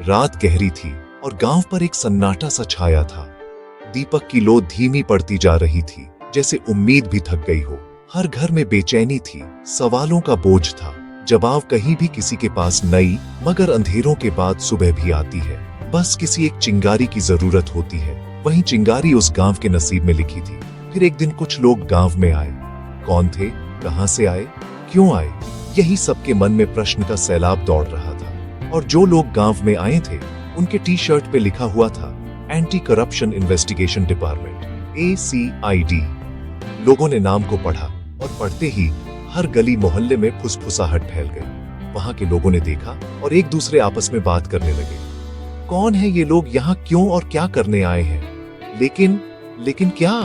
रात गहरी थी और गांव पर एक सन्नाटा सा छाया था। दीपक की लो धीमी पड़ती जा रही थी, जैसे उम्मीद भी थक गई हो। हर घर में बेचैनी थी, सवालों का बोझ था। जवाब कहीं भी किसी के पास नहीं, मगर अंधेरों के बाद सुबह भी आती है। बस किसी एक चिंगारी की जरूरत होती है। वही चिंगारी उस गांव के नसीब में लिखी थी। फिर एक दिन कुछ लोग गांव में आए। कौन थे, कहां से आए, क्यों आए, यही सबके मन में प्रश्न का सैलाब दौड़ रहा था। और जो लोग गांव में आए थे, उनके टी शर्ट पे लिखा हुआ था anti corruption investigation department, ACID। लोगों ने नाम को पढ़ा और पढ़ते ही हर गली मोहल्ले में फुसफुसाहट फैल गई। वहां के लोगों ने देखा और एक दूसरे आपस में बात करने लगे। कौन है ये लोग, यहाँ क्यों और क्या करने आए हैं? लेकिन क्या?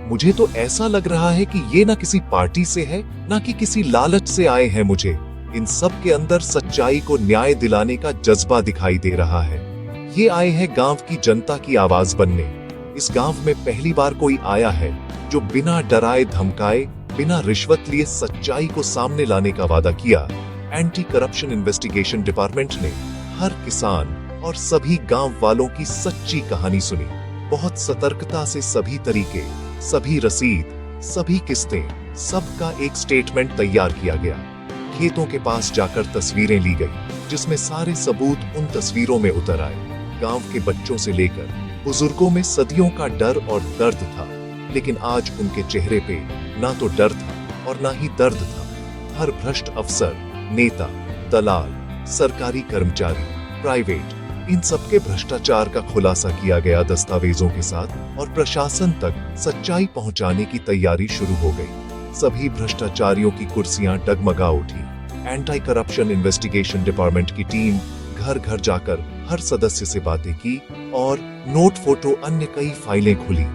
मुझे तो ऐसा लग रहा है कि ये ना किसी पार्टी से है, ना कि किसी लालच से आए हैं। मुझे इन सब के अंदर सच्चाई को न्याय दिलाने का जज्बा दिखाई दे रहा है। ये आए हैं गांव की जनता की आवाज बनने। इस गांव में पहली बार कोई आया है जो बिना डराए धमकाए, बिना रिश्वत लिए सच्चाई को सामने लाने का वादा किया। एंटी करप्शन इन्वेस्टिगेशन डिपार्टमेंट ने हर किसान और सभी गांव वालों की सच्ची कहानी सुनी। बहुत सतर्कता से सभी तरीके, सभी रसीद, सभी किस्तें, सबका एक स्टेटमेंट तैयार किया गया। खेतों के पास जाकर तस्वीरें ली गई, जिसमें सारे सबूत उन तस्वीरों में उतर आए। गांव के बच्चों से लेकर बुजुर्गों में सदियों का डर और दर्द था, लेकिन आज उनके चेहरे पे ना तो डर था और ना ही दर्द था। हर भ्रष्ट अफसर, नेता, दलाल, सरकारी कर्मचारी, प्राइवेट, इन सबके भ्रष्टाचार का खुलासा किया गया दस्तावेजों के साथ, और प्रशासन तक सच्चाई पहुंचाने की तैयारी शुरू हो गई। सभी भ्रष्टाचारियों की कुर्सियां डगमगा उठी। एंटी करप्शन इन्वेस्टिगेशन डिपार्टमेंट की टीम घर घर जाकर हर सदस्य से बातें की और नोट, फोटो, अन्य कई फाइलें खुली।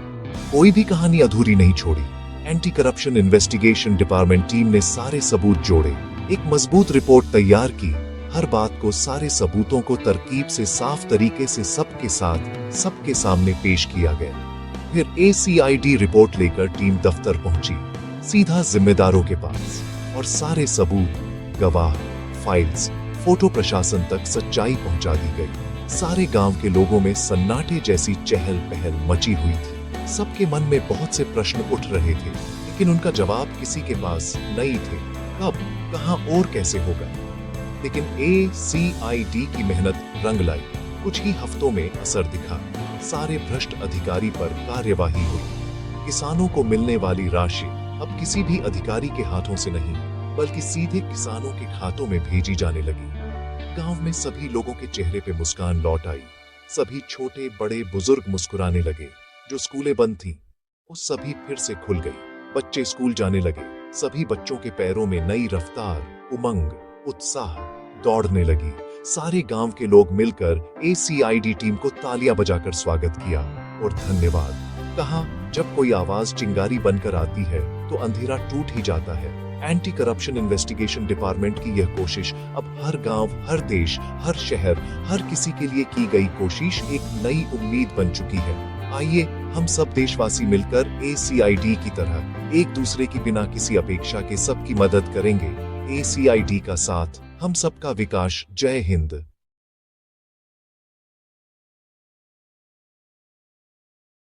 कोई भी कहानी अधूरी नहीं छोड़ी। Anti corruption investigation department team ने सारे सबूत जोड़े, एक मजबूत रिपोर्ट तैयार की। हर बात को, सारे सबूतों को तरकीब से, साफ तरीके से सबके साथ, सबके सामने पेश किया गया। फिर ACID रिपोर्ट लेकर टीम दफ्तर पहुंची, सीधा जिम्मेदारों के पास, और सारे सबूत, गवाह, फाइल्स, फोटो प्रशासन तक सच्चाई पहुंचा दी गई। सारे गांव के लोगों में सन्नाटे जैसी चहल पहल मची हुई थी। सबके मन में बहुत से प्रश्न उठ रहे थे, लेकिन उनका जवाब किसी के पास नहीं थे। कब, कहां और कैसे होगा? लेकिन ACID की मेहनत रंग लाई। कुछ ही हफ्तों में असर दिखा। सारे भ्रष्ट अधिकारी पर कार्यवाही हुई। किसानों को मिलने वाली राशि अब किसी भी अधिकारी के हाथों से नहीं, बल्कि सीधे किसानों के खातों में भेजी जाने लगी। गांव में सभी लोगों के चेहरे पे मुस्कान लौट आई। सभी छोटे बड़े बुजुर्ग मुस्कुराने लगे। जो स्कूलें बंद थीं, वो सभी फिर से खुल गई। बच्चे स्कूल जाने लगे। सभी बच्चों के पैरों में नई रफ्तार, उमंग, उत्साह दौड़ने लगी। सारे गांव के लोग मिलकर ACID टीम को तालियां बजाकर स्वागत किया और धन्यवाद कहा। जब कोई आवाज चिंगारी बनकर आती है तो अंधेरा टूट ही जाता है। एंटी करप्शन इन्वेस्टिगेशन डिपार्टमेंट की यह कोशिश अब हर गांव, हर देश, हर शहर, हर किसी के लिए की गई कोशिश एक नई उम्मीद बन चुकी है। आइए हम सब देशवासी मिलकर ACID की तरह एक दूसरे की बिना किसी अपेक्षा के सबकी मदद करेंगे। ACID का साथ, हम सबका विकास। जय हिंद।